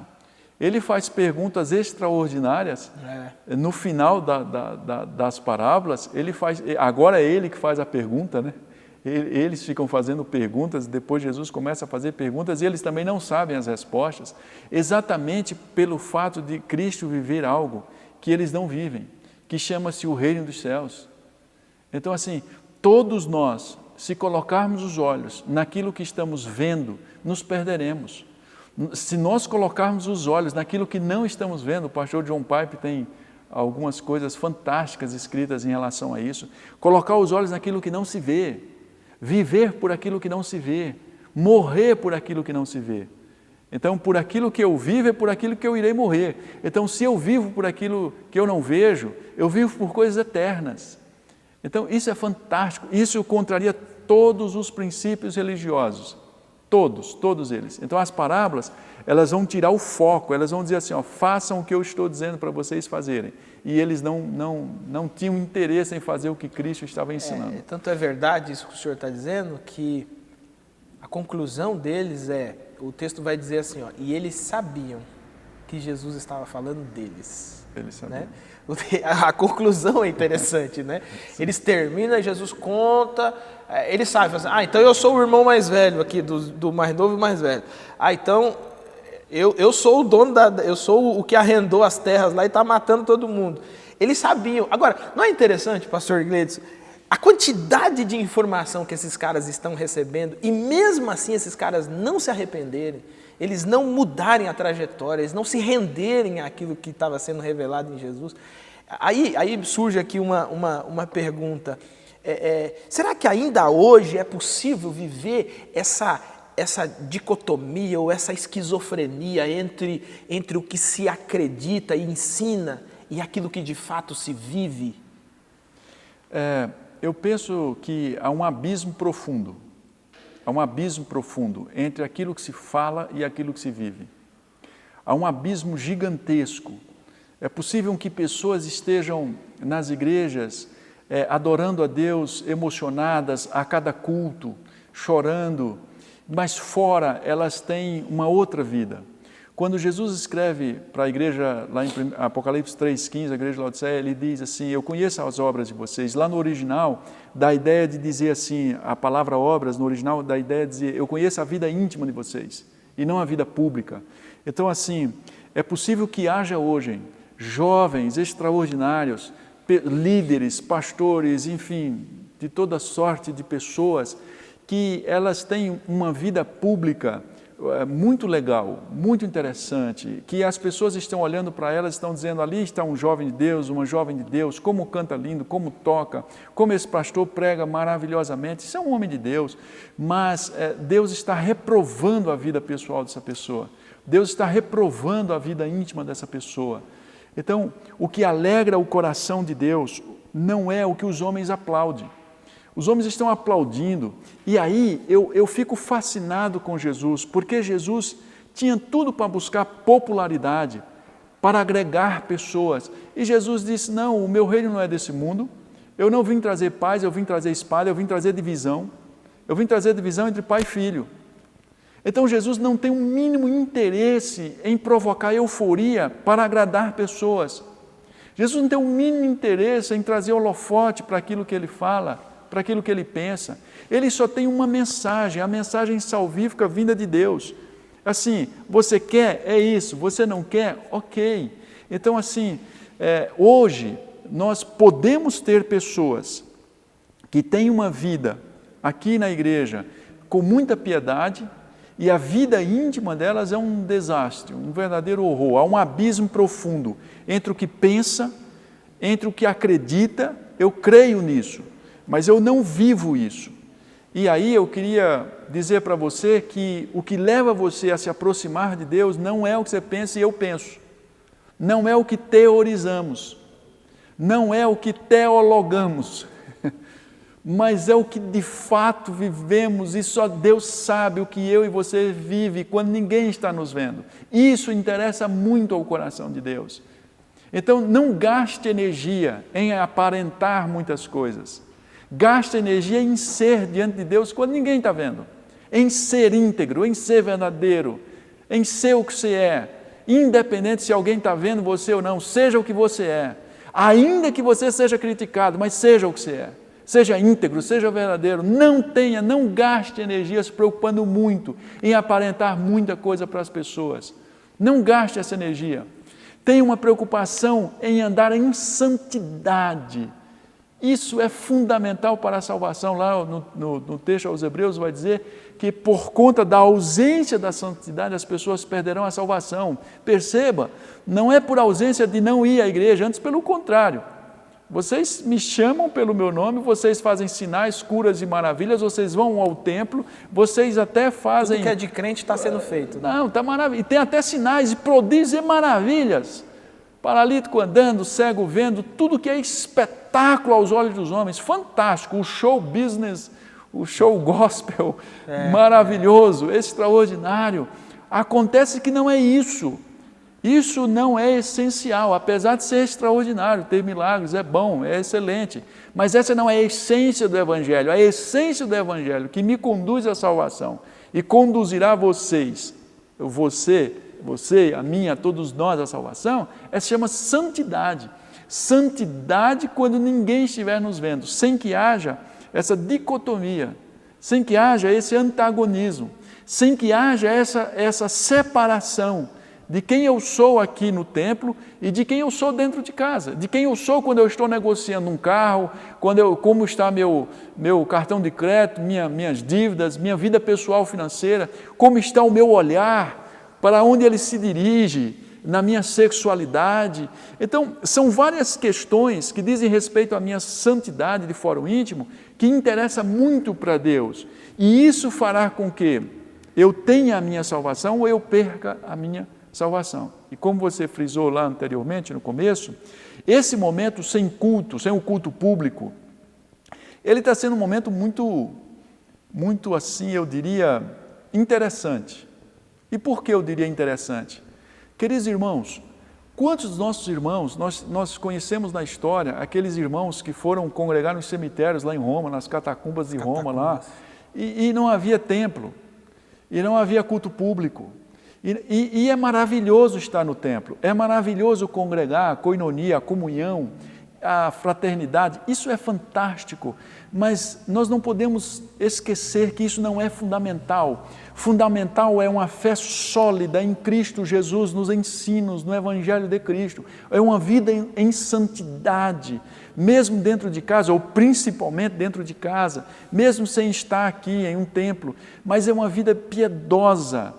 Ele faz perguntas extraordinárias. No final das parábolas, agora é ele que faz a pergunta, né? Eles ficam fazendo perguntas, depois Jesus começa a fazer perguntas e eles também não sabem as respostas, exatamente pelo fato de Cristo viver algo que eles não vivem, que chama-se o reino dos céus. Então, assim, todos nós, se colocarmos os olhos naquilo que estamos vendo, nos perderemos. Se nós colocarmos os olhos naquilo que não estamos vendo, o pastor John Pipe tem algumas coisas fantásticas escritas em relação a isso, colocar os olhos naquilo que não se vê, viver por aquilo que não se vê, morrer por aquilo que não se vê. Então, por aquilo que eu vivo é por aquilo que eu irei morrer. Então, se eu vivo por aquilo que eu não vejo, eu vivo por coisas eternas. Então, isso é fantástico, isso contraria todos os princípios religiosos. Todos eles. Então as parábolas, elas vão tirar o foco, elas vão dizer assim, ó, façam o que eu estou dizendo para vocês fazerem. E eles não tinham interesse em fazer o que Cristo estava ensinando. Tanto é verdade isso que o senhor está dizendo, que a conclusão deles o texto vai dizer assim, ó, e eles sabiam que Jesus estava falando deles. Eles sabiam. Né? A conclusão é interessante, né? Eles terminam, Jesus conta, eles sabem, assim, então eu sou o irmão mais velho aqui, do mais novo e mais velho. Então eu sou o dono, eu sou o que arrendou as terras lá e está matando todo mundo. Eles sabiam. Agora, não é interessante, pastor Gleidson, a quantidade de informação que esses caras estão recebendo, e mesmo assim esses caras não se arrependerem, eles não mudarem a trajetória, eles não se renderem àquilo que estava sendo revelado em Jesus. Aí surge aqui uma pergunta, será que ainda hoje é possível viver essa dicotomia ou essa esquizofrenia entre o que se acredita e ensina e aquilo que de fato se vive? Eu penso que há um abismo profundo. Há um abismo profundo entre aquilo que se fala e aquilo que se vive. Há um abismo gigantesco. É possível que pessoas estejam nas igrejas adorando a Deus, emocionadas a cada culto, chorando, mas fora elas têm uma outra vida. Quando Jesus escreve para a igreja, lá em Apocalipse 3,15, a igreja de Laodiceia, ele diz assim, eu conheço as obras de vocês. Lá no original, dá a ideia de dizer assim, a palavra obras, no original, dá a ideia de dizer, eu conheço a vida íntima de vocês, e não a vida pública. Então, assim, é possível que haja hoje jovens extraordinários, líderes, pastores, enfim, de toda sorte de pessoas, que elas têm uma vida pública muito legal, muito interessante, que as pessoas estão olhando para elas, estão dizendo, ali está um jovem de Deus, uma jovem de Deus, como canta lindo, como toca, como esse pastor prega maravilhosamente, isso é um homem de Deus, mas Deus está reprovando a vida pessoal dessa pessoa, Deus está reprovando a vida íntima dessa pessoa. Então, o que alegra o coração de Deus não é o que os homens aplaudem. Os homens estão aplaudindo, e aí eu fico fascinado com Jesus, porque Jesus tinha tudo para buscar popularidade, para agregar pessoas. E Jesus disse, não, o meu reino não é desse mundo, eu não vim trazer paz, eu vim trazer espada, eu vim trazer divisão. Eu vim trazer divisão entre pai e filho. Então Jesus não tem o mínimo interesse em provocar euforia para agradar pessoas. Jesus não tem o mínimo interesse em trazer holofote para aquilo que ele fala, para aquilo que ele pensa. Ele só tem uma mensagem, a mensagem salvífica vinda de Deus. Assim, você quer? É isso. Você não quer? Ok. Então, assim, hoje nós podemos ter pessoas que têm uma vida aqui na igreja com muita piedade e a vida íntima delas é um desastre, um verdadeiro horror. Há um abismo profundo entre o que pensa, entre o que acredita. Eu creio nisso, mas eu não vivo isso. E aí eu queria dizer para você que o que leva você a se aproximar de Deus não é o que você pensa e eu penso. Não é o que teorizamos. Não é o que teologamos. Mas é o que de fato vivemos e só Deus sabe o que eu e você vive quando ninguém está nos vendo. Isso interessa muito ao coração de Deus. Então não gaste energia em aparentar muitas coisas. Gaste energia em ser diante de Deus quando ninguém está vendo. Em ser íntegro, em ser verdadeiro, em ser o que você é. Independente se alguém está vendo você ou não, seja o que você é. Ainda que você seja criticado, mas seja o que você é. Seja íntegro, seja verdadeiro. Não gaste energia se preocupando muito em aparentar muita coisa para as pessoas. Não gaste essa energia. Tenha uma preocupação em andar em santidade. Isso é fundamental para a salvação. Lá no texto aos Hebreus vai dizer que por conta da ausência da santidade as pessoas perderão a salvação. Perceba, não é por ausência de não ir à igreja, antes pelo contrário. Vocês me chamam pelo meu nome, vocês fazem sinais, curas e maravilhas, vocês vão ao templo, vocês até fazem... Tudo que é de crente está sendo feito. Né? Não, está maravilhoso. E tem até sinais e prodígios e maravilhas. Paralítico andando, cego vendo, tudo que é espetáculo aos olhos dos homens, fantástico, o show business, o show gospel maravilhoso, extraordinário. Acontece que não é isso. Isso não é essencial, apesar de ser extraordinário, ter milagres é bom, é excelente, mas essa não é a essência do Evangelho. A essência do Evangelho que me conduz à salvação e conduzirá vocês, você, a mim, a todos nós à salvação, se chama santidade. Santidade quando ninguém estiver nos vendo, sem que haja essa dicotomia, sem que haja esse antagonismo, sem que haja essa separação de quem eu sou aqui no templo e de quem eu sou dentro de casa, de quem eu sou quando eu estou negociando um carro, como está meu cartão de crédito, minhas dívidas, minha vida pessoal financeira, como está o meu olhar, para onde ele se dirige, na minha sexualidade. Então, são várias questões que dizem respeito à minha santidade de fórum íntimo, que interessa muito para Deus, e isso fará com que eu tenha a minha salvação ou eu perca a minha salvação. E como você frisou lá anteriormente, no começo, esse momento sem culto, sem o culto público, ele está sendo um momento muito assim, eu diria, interessante. E por que eu diria interessante? Queridos irmãos, quantos dos nossos irmãos, nós conhecemos na história aqueles irmãos que foram congregar nos cemitérios lá em Roma, nas catacumbas de Roma lá, e não havia templo, e não havia culto público. E é maravilhoso estar no templo, é maravilhoso congregar, a koinonia, a comunhão, a fraternidade, isso é fantástico, mas nós não podemos esquecer que isso não é fundamental. Fundamental é uma fé sólida em Cristo Jesus, nos ensinos, no Evangelho de Cristo, é uma vida em santidade, mesmo dentro de casa, ou principalmente dentro de casa, mesmo sem estar aqui em um templo, mas é uma vida piedosa,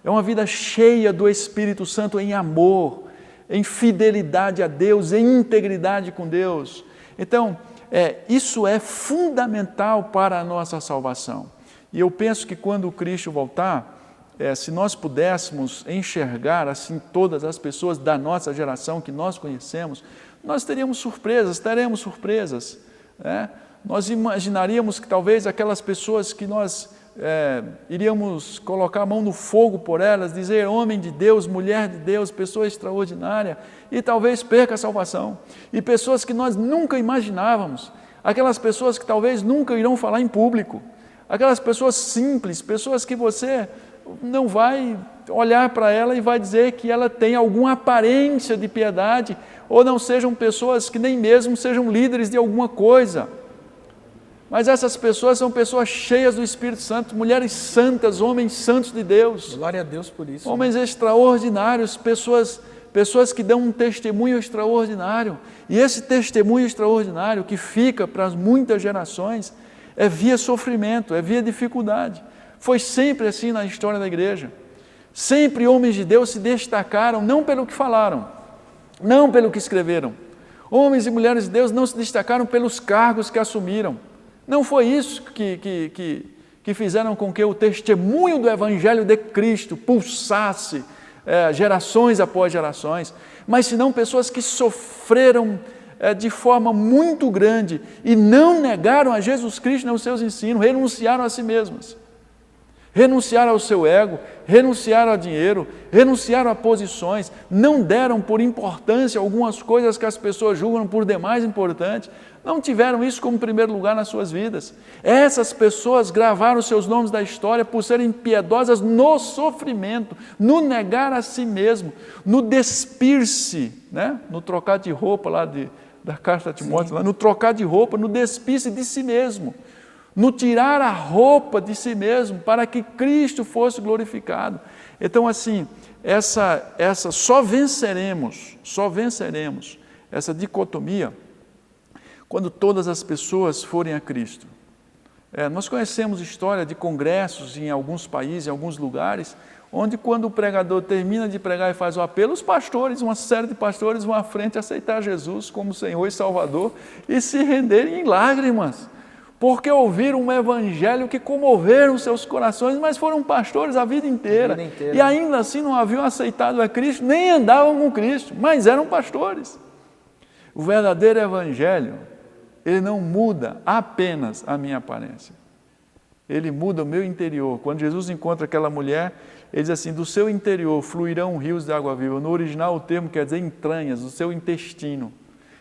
é uma vida cheia do Espírito Santo em amor, em fidelidade a Deus, em integridade com Deus. Então, isso é fundamental para a nossa salvação. E eu penso que quando o Cristo voltar, se nós pudéssemos enxergar assim todas as pessoas da nossa geração que nós conhecemos, nós teremos surpresas, teremos surpresas. Nós imaginaríamos que talvez aquelas pessoas que nós iríamos colocar a mão no fogo por elas, dizer homem de Deus, mulher de Deus, pessoa extraordinária, e talvez perca a salvação. E pessoas que nós nunca imaginávamos, aquelas pessoas que talvez nunca irão falar em público, aquelas pessoas simples, pessoas que você não vai olhar para ela e vai dizer que ela tem alguma aparência de piedade, ou não sejam pessoas que nem mesmo sejam líderes de alguma coisa. Mas essas pessoas são pessoas cheias do Espírito Santo, mulheres santas, homens santos de Deus. Glória a Deus por isso. Homens extraordinários, pessoas que dão um testemunho extraordinário. E esse testemunho extraordinário que fica para muitas gerações é via sofrimento, é via dificuldade. Foi sempre assim na história da igreja. Sempre homens de Deus se destacaram, não pelo que falaram, não pelo que escreveram. Homens e mulheres de Deus não se destacaram pelos cargos que assumiram. Não foi isso que fizeram com que o testemunho do Evangelho de Cristo pulsasse gerações após gerações, mas senão pessoas que sofreram de forma muito grande e não negaram a Jesus Cristo nos seus ensinos, renunciaram a si mesmas. Renunciaram ao seu ego, renunciaram ao dinheiro, renunciaram a posições, não deram por importância algumas coisas que as pessoas julgam por demais importantes, não tiveram isso como primeiro lugar nas suas vidas. Essas pessoas gravaram seus nomes da história por serem piedosas no sofrimento, no negar a si mesmo, no despir-se, no trocar de roupa lá da carta a Timóteo, lá, no trocar de roupa, no despir-se de si mesmo, no tirar a roupa de si mesmo, para que Cristo fosse glorificado. Então, assim, só venceremos essa dicotomia quando todas as pessoas forem a Cristo. Nós conhecemos história de congressos em alguns países, em alguns lugares, onde quando o pregador termina de pregar e faz o apelo, os pastores, uma série de pastores vão à frente aceitar Jesus como Senhor e Salvador e se renderem em lágrimas, porque ouviram um evangelho que comoveram seus corações, mas foram pastores a vida inteira. E ainda assim não haviam aceitado a Cristo, nem andavam com Cristo, mas eram pastores. O verdadeiro evangelho, ele não muda apenas a minha aparência. Ele muda o meu interior. Quando Jesus encontra aquela mulher, ele diz assim, do seu interior fluirão rios de água viva. No original o termo quer dizer entranhas, do seu intestino.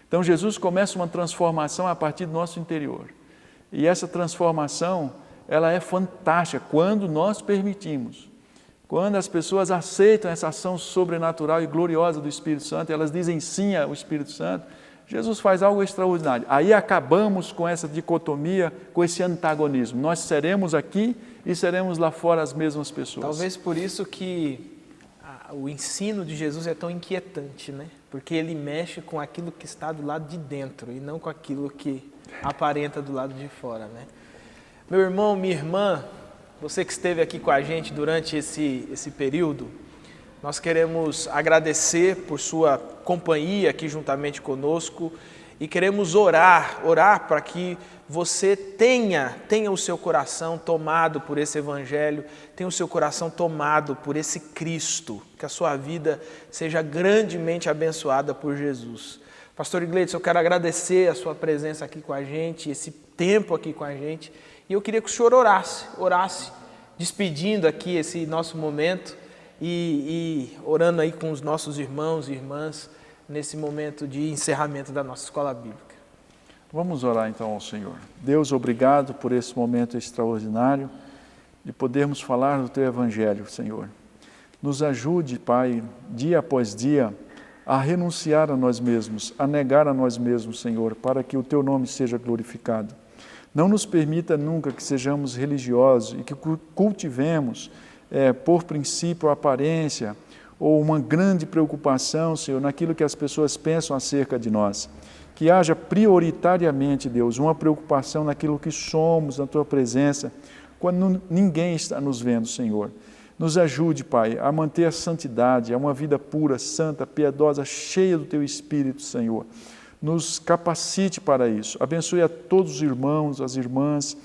Então Jesus começa uma transformação a partir do nosso interior. E essa transformação, ela é fantástica quando nós permitimos. Quando as pessoas aceitam essa ação sobrenatural e gloriosa do Espírito Santo, elas dizem sim ao Espírito Santo, Jesus faz algo extraordinário. Aí acabamos com essa dicotomia, com esse antagonismo. Nós seremos aqui e seremos lá fora as mesmas pessoas. Talvez por isso que o ensino de Jesus é tão inquietante, né? Porque ele mexe com aquilo que está do lado de dentro e não com aquilo que aparenta do lado de fora, né? Meu irmão, minha irmã, você que esteve aqui com a gente durante esse período, nós queremos agradecer por sua companhia aqui juntamente conosco e queremos orar para que você tenha o seu coração tomado por esse Evangelho, tenha o seu coração tomado por esse Cristo, que a sua vida seja grandemente abençoada por Jesus. Pastor Igletes, eu quero agradecer a sua presença aqui com a gente, esse tempo aqui com a gente, e eu queria que o senhor orasse, despedindo aqui esse nosso momento e orando aí com os nossos irmãos e irmãs nesse momento de encerramento da nossa escola bíblica. Vamos orar então ao Senhor. Deus, obrigado por esse momento extraordinário de podermos falar do Teu Evangelho, Senhor. Nos ajude, Pai, dia após dia, a renunciar a nós mesmos, a negar a nós mesmos, Senhor, para que o Teu nome seja glorificado. Não nos permita nunca que sejamos religiosos e que cultivemos, por princípio, a aparência ou uma grande preocupação, Senhor, naquilo que as pessoas pensam acerca de nós. Que haja prioritariamente, Deus, uma preocupação naquilo que somos, na Tua presença, quando ninguém está nos vendo, Senhor. Nos ajude, Pai, a manter a santidade, a uma vida pura, santa, piedosa, cheia do Teu Espírito, Senhor. Nos capacite para isso. Abençoe a todos os irmãos, as irmãs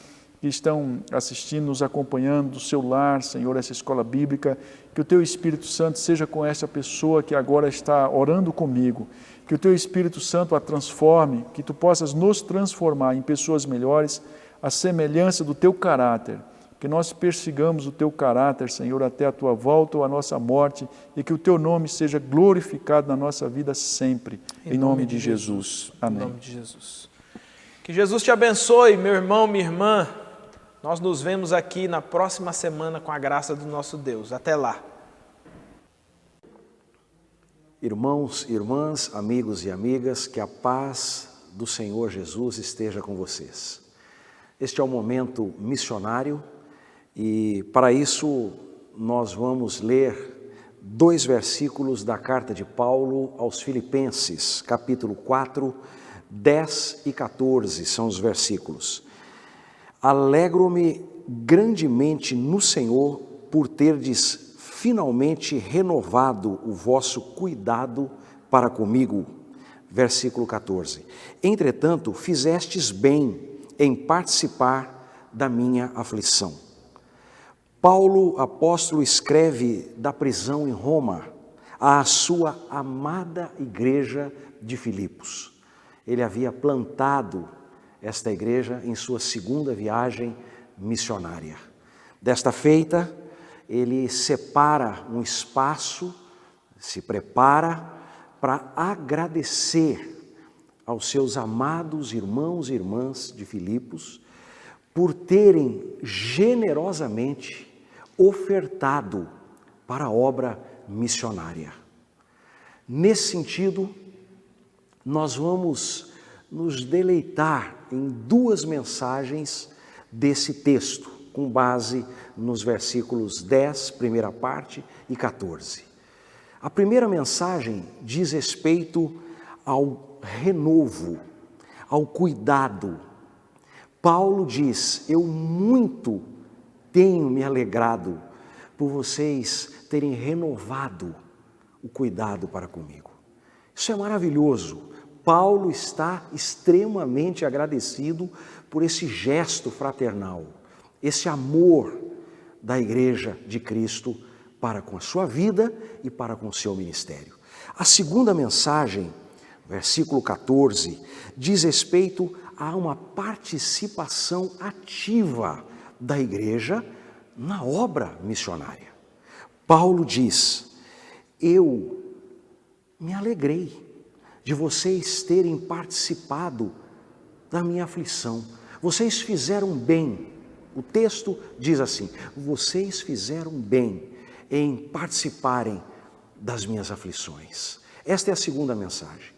que estão assistindo, nos acompanhando do seu lar, Senhor, essa escola bíblica. Que o Teu Espírito Santo seja com essa pessoa que agora está orando comigo. Que o Teu Espírito Santo a transforme, que Tu possas nos transformar em pessoas melhores, à semelhança do Teu caráter. Que nós persigamos o Teu caráter, Senhor, até a Tua volta ou a nossa morte e que o Teu nome seja glorificado na nossa vida sempre. Em nome de Jesus. Amém. Em nome de Jesus. Que Jesus te abençoe, meu irmão, minha irmã. Nós nos vemos aqui na próxima semana com a graça do nosso Deus. Até lá. Irmãos, irmãs, amigos e amigas, que a paz do Senhor Jesus esteja com vocês. Este é o momento missionário e, para isso, nós vamos ler 2 versículos da carta de Paulo aos Filipenses, capítulo 4, 10 e 14, são os versículos. Alegro-me grandemente no Senhor por terdes finalmente renovado o vosso cuidado para comigo. Versículo 14. Entretanto, fizestes bem em participar da minha aflição. Paulo, apóstolo, escreve da prisão em Roma à sua amada igreja de Filipos. Ele havia plantado esta igreja em sua segunda viagem missionária. Desta feita, ele separa um espaço, se prepara para agradecer aos seus amados irmãos e irmãs de Filipos por terem generosamente ofertado para a obra missionária. Nesse sentido, nós vamos nos deleitar em 2 mensagens desse texto, com base nos versículos 10, primeira parte, e 14. A primeira mensagem diz respeito ao renovo, ao cuidado. Paulo diz: eu muito tenho me alegrado por vocês terem renovado o cuidado para comigo. Isso é maravilhoso. Paulo está extremamente agradecido por esse gesto fraternal, esse amor da igreja de Cristo para com a sua vida e para com o seu ministério. A segunda mensagem, versículo 14, diz respeito a uma participação ativa da igreja na obra missionária. Paulo diz: eu me alegrei de vocês terem participado da minha aflição. Vocês fizeram bem. O texto diz assim: vocês fizeram bem em participarem das minhas aflições. Esta é a segunda mensagem.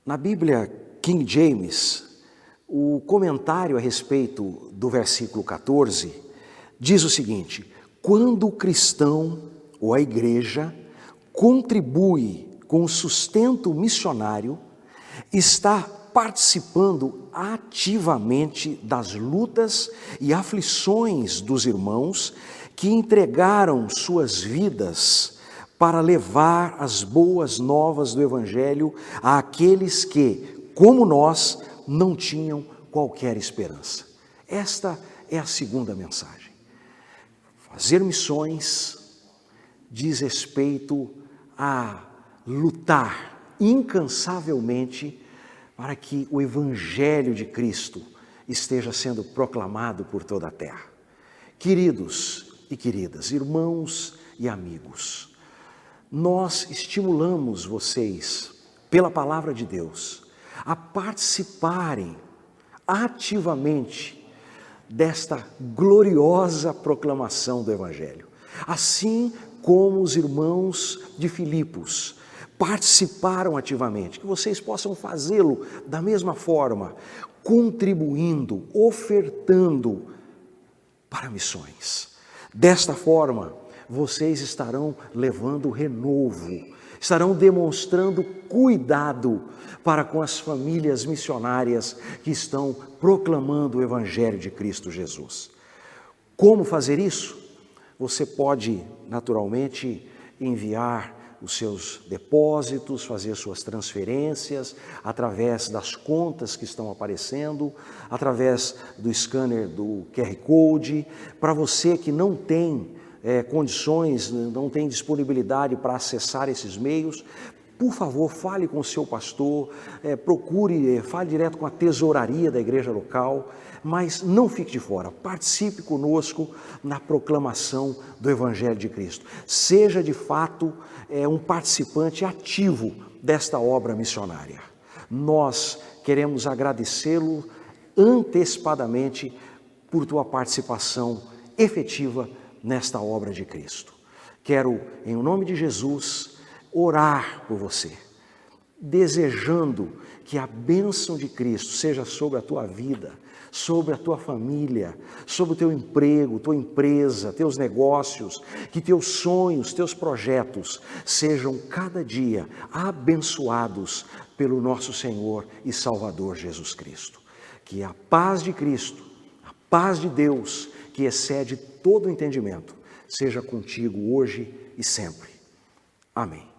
Na Bíblia King James, o comentário a respeito do versículo 14 diz o seguinte: quando o cristão ou a igreja contribui com o sustento missionário, está participando ativamente das lutas e aflições dos irmãos que entregaram suas vidas para levar as boas novas do Evangelho àqueles que, como nós, não tinham qualquer esperança. Esta é a segunda mensagem. Fazer missões diz respeito a lutar incansavelmente para que o Evangelho de Cristo esteja sendo proclamado por toda a terra. Queridos e queridas, irmãos e amigos, nós estimulamos vocês, pela palavra de Deus, a participarem ativamente desta gloriosa proclamação do Evangelho. Assim como os irmãos de Filipos participaram ativamente, que vocês possam fazê-lo da mesma forma, contribuindo, ofertando para missões. Desta forma, vocês estarão levando renovo, estarão demonstrando cuidado para com as famílias missionárias que estão proclamando o Evangelho de Cristo Jesus. Como fazer isso? Você pode, naturalmente, enviar os seus depósitos, fazer suas transferências através das contas que estão aparecendo, através do scanner do QR Code. Para você que não tem condições, não tem disponibilidade para acessar esses meios, por favor, fale com o seu pastor, fale direto com a tesouraria da igreja local, mas não fique de fora, participe conosco na proclamação do Evangelho de Cristo. Seja de fato um participante ativo desta obra missionária. Nós queremos agradecê-lo antecipadamente por tua participação efetiva nesta obra de Cristo. Quero, em nome de Jesus, orar por você, desejando que a bênção de Cristo seja sobre a tua vida, sobre a tua família, sobre o teu emprego, tua empresa, teus negócios, que teus sonhos, teus projetos sejam cada dia abençoados pelo nosso Senhor e Salvador Jesus Cristo. Que a paz de Cristo, a paz de Deus, que excede todo o entendimento, seja contigo hoje e sempre. Amém.